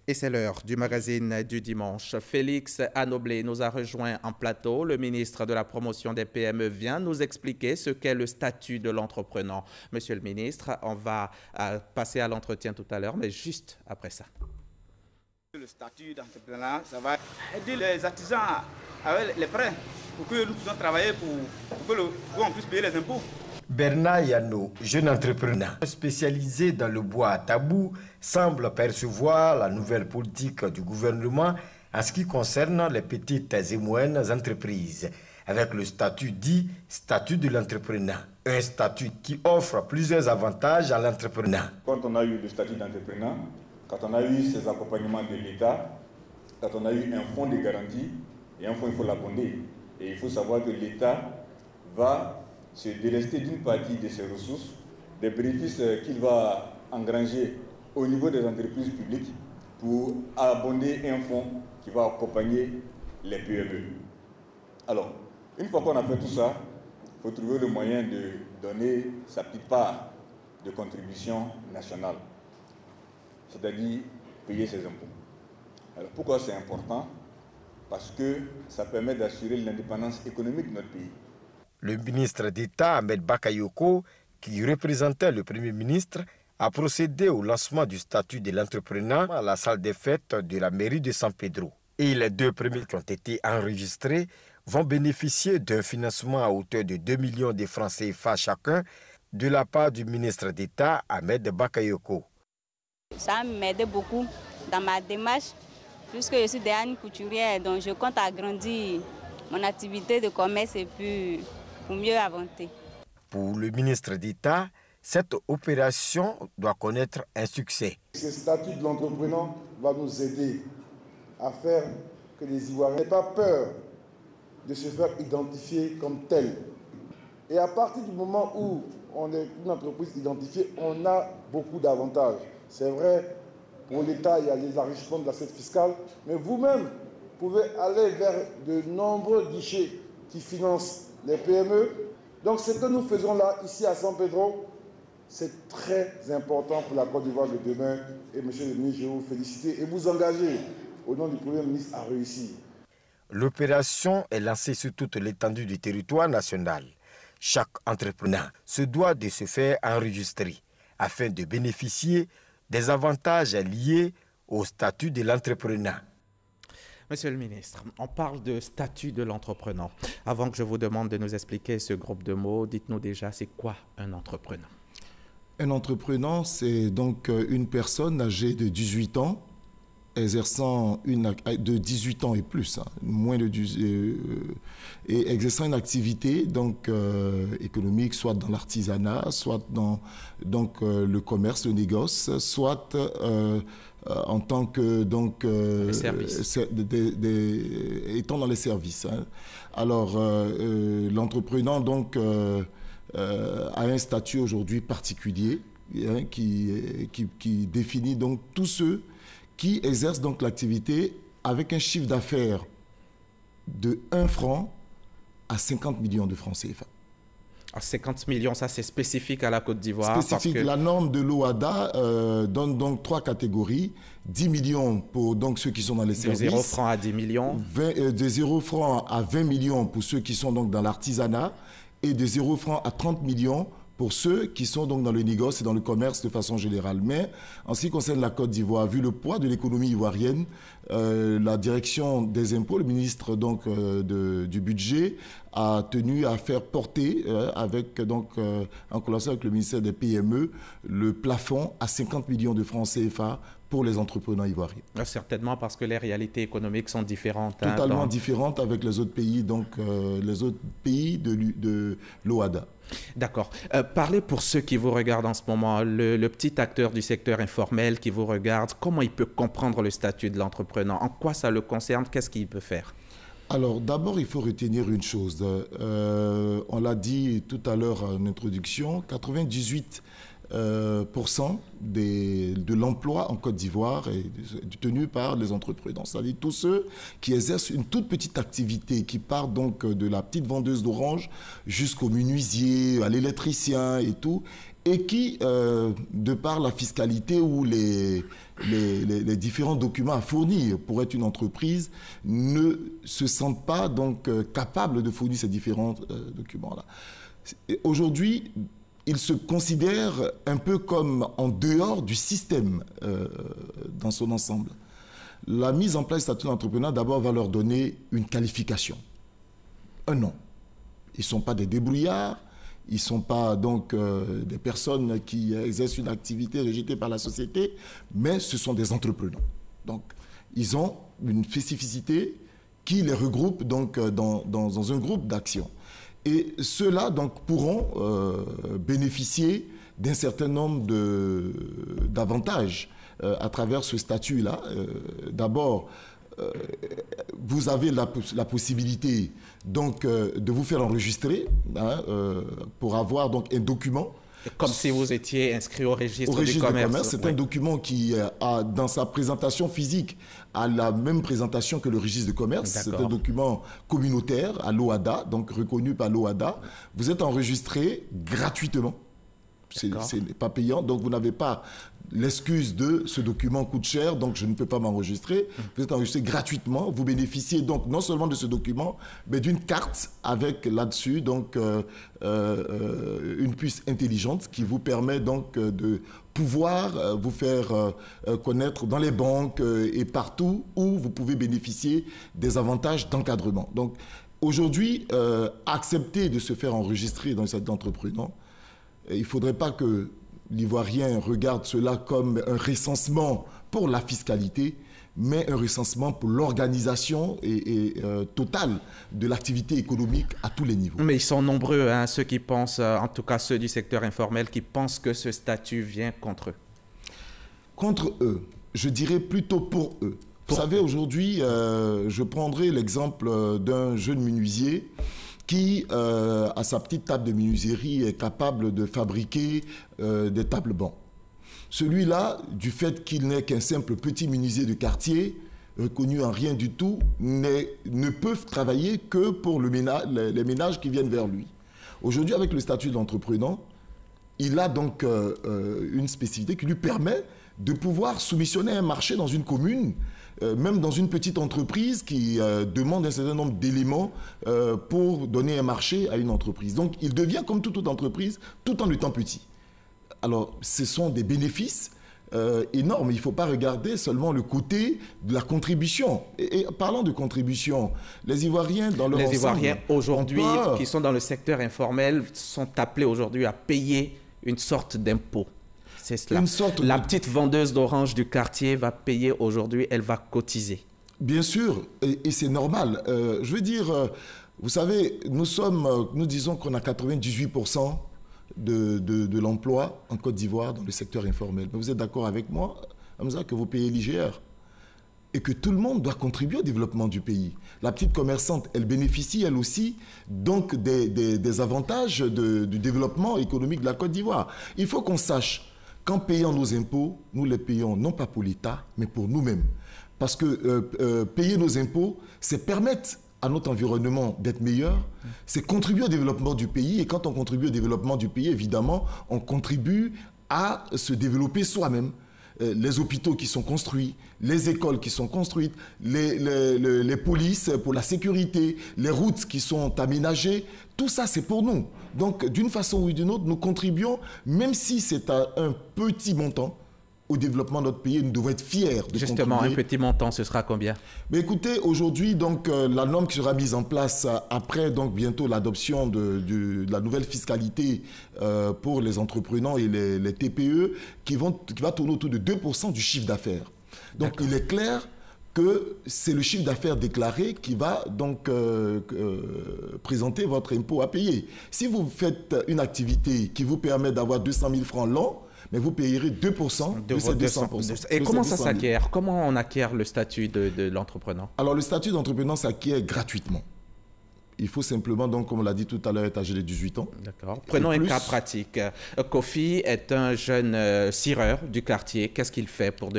Et c'est l'heure du magazine du dimanche. Félix Anoblé nous a rejoint en plateau. Le ministre de la promotion des PME vient nous expliquer ce qu'est le statut de l'entrepreneur. Monsieur le ministre, on va passer à l'entretien tout à l'heure, mais juste après ça. Le statut d'entrepreneur, ça va aider les artisans avec les prêts pour que nous puissions travailler pour qu'on puisse payer les impôts. Bernard Yano, jeune entrepreneur spécialisé dans le bois à tabou, semble percevoir la nouvelle politique du gouvernement en ce qui concerne les petites et moyennes entreprises, avec le statut dit statut de l'entrepreneur. Un statut qui offre plusieurs avantages à l'entrepreneur. Quand on a eu le statut d'entrepreneur, quand on a eu ces accompagnements de l'État, quand on a eu un fonds de garantie, et un fonds, il faut l'abonder. Et il faut savoir que l'État va se délester d'une partie de ses ressources, des bénéfices qu'il va engranger au niveau des entreprises publiques pour abonder un fonds qui va accompagner les PME. Alors, une fois qu'on a fait tout ça, il faut trouver le moyen de donner sa petite part de contribution nationale, c'est-à-dire payer ses impôts. Alors, pourquoi c'est important? Parce que ça permet d'assurer l'indépendance économique de notre pays. Le ministre d'État, Ahmed Bakayoko, qui représentait le Premier ministre, a procédé au lancement du statut de l'entrepreneur à la salle des fêtes de la mairie de San Pedro. Et les deux premiers qui ont été enregistrés vont bénéficier d'un financement à hauteur de 2 millions de francs CFA chacun de la part du ministre d'État, Ahmed Bakayoko. Ça m'aide beaucoup dans ma démarche, puisque je suis déjà une couturière, donc je compte agrandir mon activité de commerce et puis pour mieux avancer. Pour le ministre d'État, cette opération doit connaître un succès. Ce statut de l'entrepreneur va nous aider à faire que les Ivoiriens n'aient pas peur de se faire identifier comme tel. Et à partir du moment où on est une entreprise identifiée, on a beaucoup d'avantages. C'est vrai, pour l'État, il y a les enrichissements de l'assiette fiscale, mais vous-même pouvez aller vers de nombreux guichets qui financent les PME. Donc ce que nous faisons là, ici à San Pedro, c'est très important pour la Côte d'Ivoire de demain. Et monsieur le ministre, je vous félicite et vous engager au nom du Premier ministre à réussir. L'opération est lancée sur toute l'étendue du territoire national. Chaque entrepreneur se doit de se faire enregistrer afin de bénéficier des avantages liés au statut de l'entrepreneur. Monsieur le ministre, on parle de statut de l'entrepreneur. Avant que je vous demande de nous expliquer ce groupe de mots, dites-nous déjà, c'est quoi un entrepreneur? Un entrepreneur, c'est donc une personne âgée de 18 ans, exerçant de 18 ans et plus, moins de et exerçant une activité donc économique, soit dans l'artisanat, soit dans donc le commerce, le négoce, soit en tant que donc étant dans les services. Alors l'entrepreneur donc a un statut aujourd'hui particulier qui définit donc tous ceux qui exercent donc l'activité avec un chiffre d'affaires de 1 franc à 50 millions de francs CFA. À 50 millions, ça c'est spécifique à la Côte d'Ivoire. Spécifique. La norme de l'OADA donne donc 3 catégories. 10 millions pour donc ceux qui sont dans les services. De 0 francs à 10 millions. De 0 francs à 20 millions pour ceux qui sont donc dans l'artisanat. Et de 0 francs à 30 millions pour ceux qui sont donc dans le négoce et dans le commerce de façon générale. Mais en ce qui concerne la Côte d'Ivoire, vu le poids de l'économie ivoirienne, la direction des impôts, le ministre donc, du budget, a tenu à faire porter, en collaboration avec le ministère des PME, le plafond à 50 millions de francs CFA pour les entrepreneurs ivoiriens. Certainement parce que les réalités économiques sont différentes. Totalement différentes avec les autres pays, donc les autres pays de l'OADA. D'accord. Parlez pour ceux qui vous regardent en ce moment, le petit acteur du secteur informel qui vous regarde, comment il peut comprendre le statut de l'entrepreneur? En quoi ça le concerne? Qu'est-ce qu'il peut faire? Alors d'abord, il faut retenir une chose. On l'a dit tout à l'heure en introduction, 98% de l'emploi en Côte d'Ivoire est tenu par les entrepreneurs. C'est-à-dire tous ceux qui exercent une toute petite activité, qui part donc de la petite vendeuse d'oranges jusqu'au menuisier, à l'électricien et tout, et qui, de par la fiscalité ou les différents documents à fournir pour être une entreprise ne se sentent pas donc capables de fournir ces différents documents-là. Aujourd'hui, ils se considèrent un peu comme en dehors du système dans son ensemble. La mise en place du statut d'entrepreneur, d'abord, va leur donner une qualification, un nom. Ils ne sont pas des débrouillards, ils ne sont pas donc des personnes qui exercent une activité rejetée par la société, mais ce sont des entrepreneurs. Donc, ils ont une spécificité qui les regroupe donc, dans un groupe d'action. Et ceux-là donc, pourront bénéficier d'un certain nombre d'avantages à travers ce statut-là. D'abord, vous avez la possibilité donc, de vous faire enregistrer pour avoir donc, un document. Comme si vous étiez inscrit au registre du commerce. C'est un document qui, dans sa présentation physique, a la même présentation que le registre de commerce. C'est un document communautaire à l'OHADA, donc reconnu par l'OHADA. Vous êtes enregistré gratuitement. Ce n'est pas payant, donc vous n'avez pas l'excuse de ce document coûte cher, donc je ne peux pas m'enregistrer. Vous êtes enregistré gratuitement. Vous bénéficiez donc non seulement de ce document, mais d'une carte avec là-dessus donc une puce intelligente qui vous permet donc de pouvoir vous faire connaître dans les banques et partout où vous pouvez bénéficier des avantages d'encadrement. Donc aujourd'hui, accepter de se faire enregistrer dans cette entrepreneur, il ne faudrait pas que l'Ivoirien regarde cela comme un recensement pour la fiscalité, mais un recensement pour l'organisation totale de l'activité économique à tous les niveaux. Mais ils sont nombreux, hein, ceux qui pensent, en tout cas ceux du secteur informel, qui pensent que ce statut vient contre eux. Contre eux, je dirais plutôt pour eux. Vous savez, aujourd'hui, je prendrai l'exemple d'un jeune menuisier qui, à sa petite table de menuiserie, est capable de fabriquer des tables-bancs. Celui-là, du fait qu'il n'est qu'un simple petit menuisier de quartier, reconnu en rien du tout, ne peut travailler que pour les ménages qui viennent vers lui. Aujourd'hui, avec le statut d'entrepreneur, il a donc une spécificité qui lui permet de pouvoir soumissionner un marché dans une commune, même dans une petite entreprise qui demande un certain nombre d'éléments pour donner un marché à une entreprise. Donc, il devient comme toute autre entreprise, tout en étant petit. Alors, ce sont des bénéfices énormes. Il ne faut pas regarder seulement le côté de la contribution. Et parlant de contribution, les Ivoiriens, dans leur ensemble... Les Ivoiriens, aujourd'hui, qui sont dans le secteur informel, sont appelés aujourd'hui à payer une sorte d'impôt. C'est cela. La petite vendeuse d'oranges du quartier va payer aujourd'hui, elle va cotiser. Bien sûr, et c'est normal. Je veux dire, vous savez, nous disons qu'on a 98% de l'emploi en Côte d'Ivoire dans le secteur informel. Mais vous êtes d'accord avec moi, Hamza, que vous payez l'IGR et que tout le monde doit contribuer au développement du pays. La petite commerçante, elle bénéficie, elle aussi, donc des avantages du développement économique de la Côte d'Ivoire. Il faut qu'on sache qu'en payant nos impôts, nous les payons non pas pour l'État, mais pour nous-mêmes. Parce que payer nos impôts, c'est permettre à notre environnement d'être meilleur, c'est contribuer au développement du pays. Et quand on contribue au développement du pays, évidemment, on contribue à se développer soi-même. Les hôpitaux qui sont construits, les écoles qui sont construites, les polices pour la sécurité, les routes qui sont aménagées, tout ça c'est pour nous. Donc d'une façon ou d'une autre, nous contribuons, même si c'est à un petit montant, au développement de notre pays. Nous devons être fiers de Justement, contribuer. un petit montant, ce sera combien? Mais écoutez, aujourd'hui, donc, la norme qui sera mise en place après donc, bientôt l'adoption de la nouvelle fiscalité pour les entrepreneurs et les TPE qui va tourner autour de 2% du chiffre d'affaires. Donc, il est clair que c'est le chiffre d'affaires déclaré qui va donc présenter votre impôt à payer. Si vous faites une activité qui vous permet d'avoir 200 000 francs l'an, mais vous payerez 2% de ces 200%. Et comment ça s'acquiert? Comment on acquiert le statut de l'entrepreneur? Alors, le statut d'entrepreneur s'acquiert gratuitement. Il faut simplement, donc, comme on l'a dit tout à l'heure, être âgé de 18 ans. D'accord. Prenons un cas pratique. Kofi est un jeune cireur du quartier. Qu'est-ce qu'il fait pour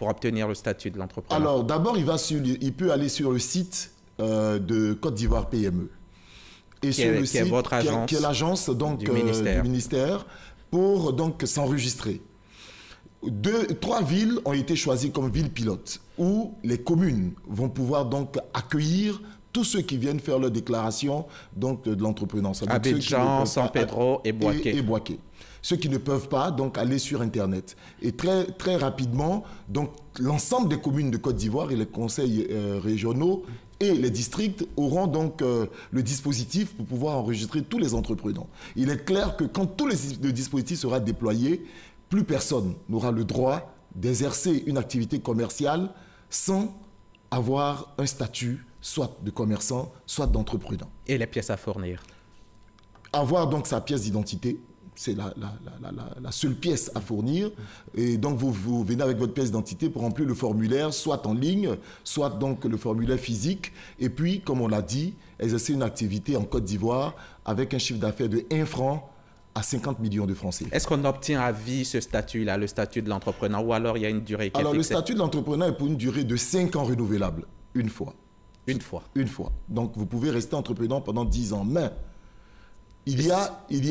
obtenir le statut de l'entrepreneur? Alors, d'abord, il peut aller sur le site de Côte d'Ivoire PME. Et qui est votre agence? Qui est l'agence du ministère. Pour donc s'enregistrer. 3 villes ont été choisies comme villes pilotes, où les communes vont pouvoir donc accueillir tous ceux qui viennent faire leur déclaration donc, de l'entrepreneur. Abidjan, San Pedro et Boaké. Ceux qui ne peuvent pas donc aller sur Internet. Et très rapidement, donc l'ensemble des communes de Côte d'Ivoire et les conseils régionaux et les districts auront donc le dispositif pour pouvoir enregistrer tous les entrepreneurs. Il est clair que quand tout le dispositif sera déployé, plus personne n'aura le droit d'exercer une activité commerciale sans avoir un statut soit de commerçant, soit d'entrepreneur. Et les pièces à fournir? Avoir donc sa pièce d'identité, c'est la seule pièce à fournir. Et donc, vous venez avec votre pièce d'identité pour remplir le formulaire, soit en ligne, soit donc le formulaire physique. Et puis, comme on l'a dit, exercer une activité en Côte d'Ivoire avec un chiffre d'affaires de 1 franc à 50 millions de francs CFA. Est-ce qu'on obtient à vie ce statut-là, le statut de l'entrepreneur, ou alors il y a une durée qui est fixée? Le statut de l'entrepreneur est pour une durée de 5 ans renouvelable, une fois. Une fois. Une fois. Donc, vous pouvez rester entrepreneur pendant 10 ans. Mais il y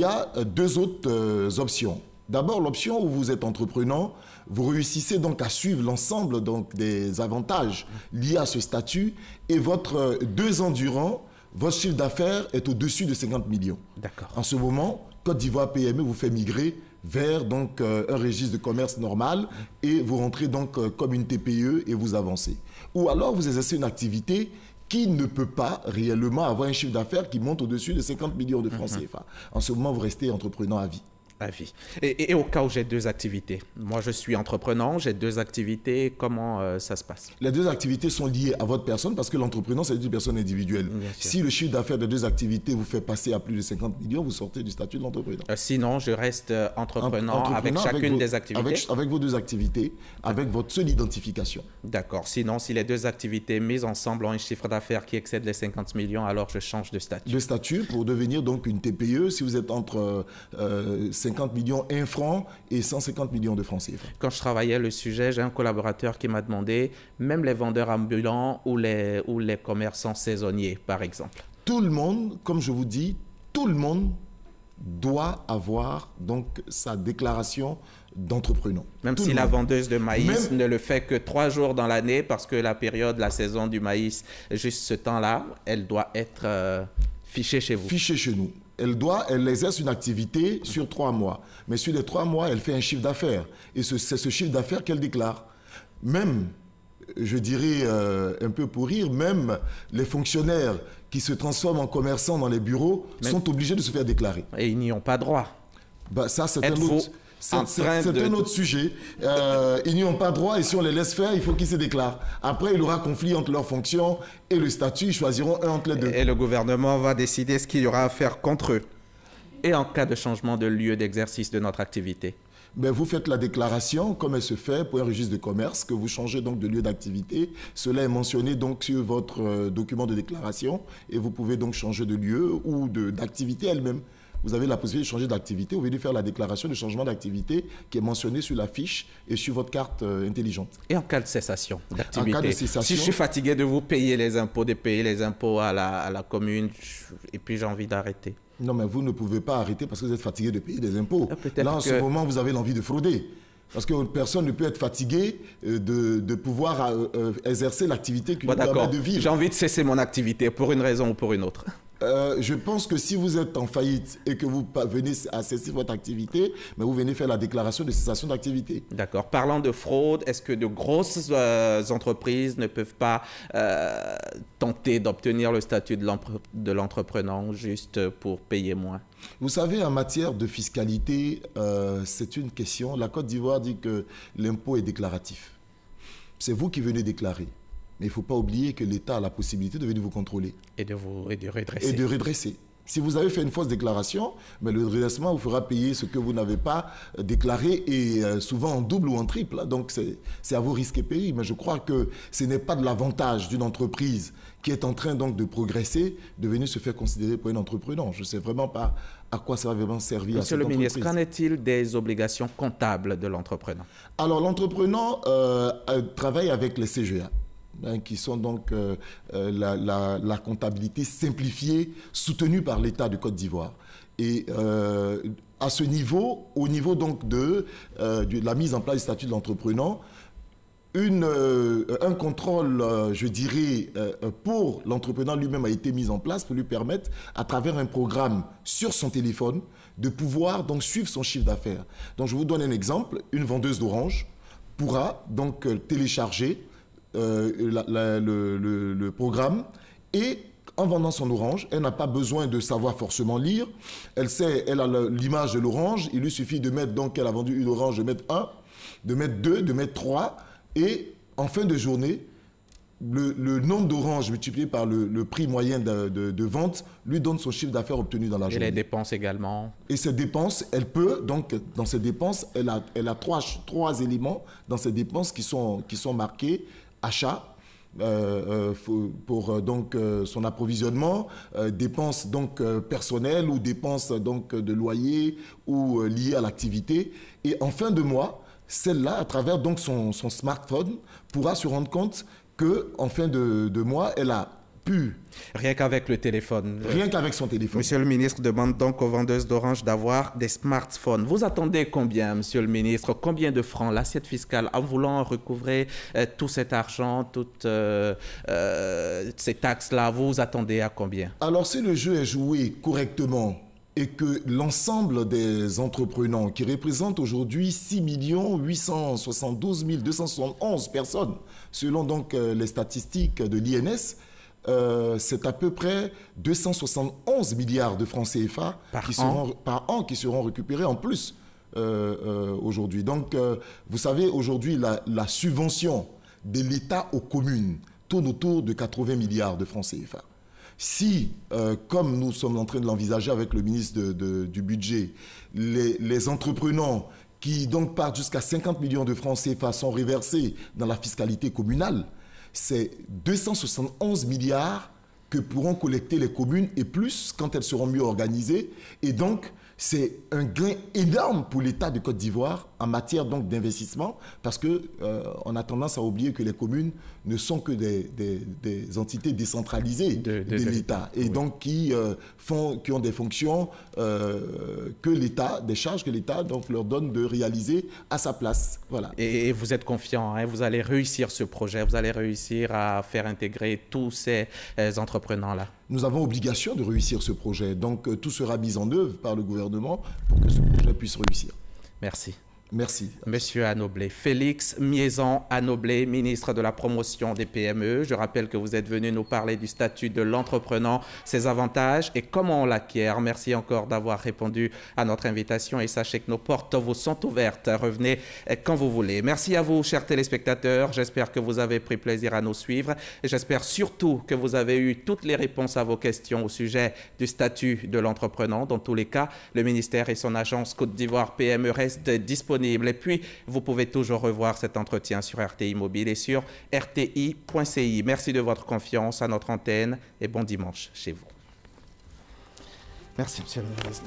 a 2 autres options. D'abord, l'option où vous êtes entrepreneur, vous réussissez donc à suivre l'ensemble donc des avantages liés à ce statut et 2 ans durant, votre chiffre d'affaires est au-dessus de 50 millions. D'accord. En ce moment, Côte d'Ivoire PME vous fait migrer vers donc, un registre de commerce normal et vous rentrez donc comme une TPE et vous avancez. Ou alors vous exercez une activité qui ne peut pas réellement avoir un chiffre d'affaires qui monte au-dessus de 50 millions de francs CFA. En ce moment, vous restez entrepreneur à vie. À vie. Et au cas où j'ai 2 activités, moi je suis entrepreneur, j'ai 2 activités, comment ça se passe? Les 2 activités sont liées à votre personne parce que l'entrepreneur, c'est une personne individuelle. Si le chiffre d'affaires des 2 activités vous fait passer à plus de 50 millions, vous sortez du statut de l'entrepreneur. Sinon, je reste entrepreneur avec chacune des activités? Avec vos 2 activités, avec votre seule identification. D'accord. Sinon, si les 2 activités mises ensemble ont un chiffre d'affaires qui excède les 50 millions, alors je change de statut. De statut pour devenir donc une TPE si vous êtes entre 50 millions 1 franc et 150 millions de francs CFA. Quand je travaillais le sujet, j'ai un collaborateur qui m'a demandé, même les vendeurs ambulants ou les commerçants saisonniers, par exemple. Tout le monde, comme je vous dis, tout le monde doit avoir donc sa déclaration d'entrepreneur. Même si la vendeuse de maïs ne le fait que 3 jours dans l'année parce que la saison du maïs, juste ce temps-là, elle doit être fichée chez vous. Fichée chez nous. Elle exerce une activité sur 3 mois. Mais sur les 3 mois, elle fait un chiffre d'affaires. Et c'est ce chiffre d'affaires qu'elle déclare. Même, je dirais un peu pour rire, même les fonctionnaires qui se transforment en commerçants dans les bureaux sont obligés de se faire déclarer. Et ils n'y ont pas droit. Ça, c'est un autre sujet. Ils n'y ont pas droit et si on les laisse faire, il faut qu'ils se déclarent. Après, il y aura conflit entre leurs fonctions et le statut. Ils choisiront un entre les 2. Et le gouvernement va décider ce qu'il y aura à faire contre eux. Et en cas de changement de lieu d'exercice de notre activité? Vous faites la déclaration comme elle se fait pour un registre de commerce, que vous changez donc de lieu d'activité. Cela est mentionné donc sur votre document de déclaration et vous pouvez donc changer de lieu ou d'activité elle-même. Vous avez la possibilité de changer d'activité. Vous venez faire la déclaration de changement d'activité qui est mentionnée sur la fiche et sur votre carte intelligente. Et en cas de cessation d'activité? En cas de cessation, si je suis fatigué de vous payer les impôts, de payer les impôts à la commune, et puis j'ai envie d'arrêter. Non, mais vous ne pouvez pas arrêter parce que vous êtes fatigué de payer des impôts. Là, en ce moment, vous avez l'envie de frauder. Parce que personne ne peut être fatigué de pouvoir exercer l'activité qui nous permet de vivre. J'ai envie de cesser mon activité pour une raison ou pour une autre. Je pense que si vous êtes en faillite et que vous venez à cesser votre activité, mais vous venez faire la déclaration de cessation d'activité. D'accord. Parlant de fraude, est-ce que de grosses entreprises ne peuvent pas tenter d'obtenir le statut de l'entrepreneur juste pour payer moins? Vous savez, en matière de fiscalité, c'est une question. La Côte d'Ivoire dit que l'impôt est déclaratif. C'est vous qui venez déclarer. Mais il ne faut pas oublier que l'État a la possibilité de venir vous contrôler. Et de redresser. Et de redresser. Si vous avez fait une fausse déclaration, mais le redressement vous fera payer ce que vous n'avez pas déclaré et souvent en double ou en triple. Donc c'est à vos risques et périls. Mais je crois que ce n'est pas de l'avantage d'une entreprise qui est en train donc de progresser, de venir se faire considérer pour un entrepreneur. Je ne sais vraiment pas à quoi ça va vraiment servir à cette entreprise. Monsieur le ministre, qu'en est-il des obligations comptables de l'entrepreneur? Alors l'entrepreneur travaille avec les CGA. Qui sont donc la comptabilité simplifiée soutenue par l'État de Côte d'Ivoire. Et à ce niveau, au niveau donc de la mise en place du statut de l'entrepreneur, un contrôle, je dirais, pour l'entrepreneur lui-même a été mis en place pour lui permettre, à travers un programme sur son téléphone, de pouvoir donc suivre son chiffre d'affaires. Donc je vous donne un exemple, une vendeuse d'orange pourra donc télécharger le programme et en vendant son orange, elle n'a pas besoin de savoir forcément lire. Elle sait, elle a l'image de l'orange. Il lui suffit de mettre, donc, elle a vendu une orange, de mettre 1, de mettre 2, de mettre 3. Et en fin de journée, le nombre d'oranges multiplié par le prix moyen de vente lui donne son chiffre d'affaires obtenu dans la journée. Et les dépenses également. Et ces dépenses, elle peut, donc, dans ces dépenses, elle a trois éléments dans ces dépenses qui sont marqués achat, pour donc son approvisionnement, dépenses donc personnelles ou dépenses donc de loyer ou liées à l'activité. Et en fin de mois, celle-là, à travers donc son smartphone, pourra se rendre compte que en fin de mois, elle a pu. Rien qu'avec le téléphone. Rien qu'avec son téléphone. Monsieur le ministre demande donc aux vendeuses d'orange d'avoir des smartphones. Vous attendez combien, monsieur le ministre? Combien de francs l'assiette fiscale en voulant recouvrer tout cet argent, toutes ces taxes-là? Vous attendez à combien? Alors, si le jeu est joué correctement et que l'ensemble des entrepreneurs qui représentent aujourd'hui 6 872 271 personnes, selon donc les statistiques de l'INS, c'est à peu près 271 milliards de francs CFA par an qui seront récupérés en plus aujourd'hui. Donc, vous savez, aujourd'hui, la subvention de l'État aux communes tourne autour de 80 milliards de francs CFA. Si, comme nous sommes en train de l'envisager avec le ministre du Budget, les entrepreneurs qui donc partent jusqu'à 50 millions de francs CFA sont reversés dans la fiscalité communale, c'est 271 milliards que pourront collecter les communes et plus quand elles seront mieux organisées. Et donc, c'est un gain énorme pour l'État de Côte d'Ivoire en matière donc d'investissement parce qu'on a tendance à oublier que les communes ne sont que des entités décentralisées de l'État et donc qui ont des fonctions que l'État, des charges que l'État donc leur donne de réaliser à sa place. Voilà. Et vous êtes confiant, hein, vous allez réussir ce projet, vous allez réussir à faire intégrer tous ces entrepreneurs-là? Nous avons obligation de réussir ce projet. Donc, tout sera mis en œuvre par le gouvernement pour que ce projet puisse réussir. Merci. Merci. Monsieur Anoblé. Félix Miezan Anoblé, ministre de la promotion des PME. Je rappelle que vous êtes venu nous parler du statut de l'entrepreneur, ses avantages et comment on l'acquiert. Merci encore d'avoir répondu à notre invitation et sachez que nos portes vous sont ouvertes. Revenez quand vous voulez. Merci à vous, chers téléspectateurs. J'espère que vous avez pris plaisir à nous suivre et j'espère surtout que vous avez eu toutes les réponses à vos questions au sujet du statut de l'entrepreneur. Dans tous les cas, le ministère et son agence Côte d'Ivoire PME restent disponibles. Et puis, vous pouvez toujours revoir cet entretien sur RTI Mobile et sur rti.ci. Merci de votre confiance à notre antenne et bon dimanche chez vous. Merci, monsieur le ministre.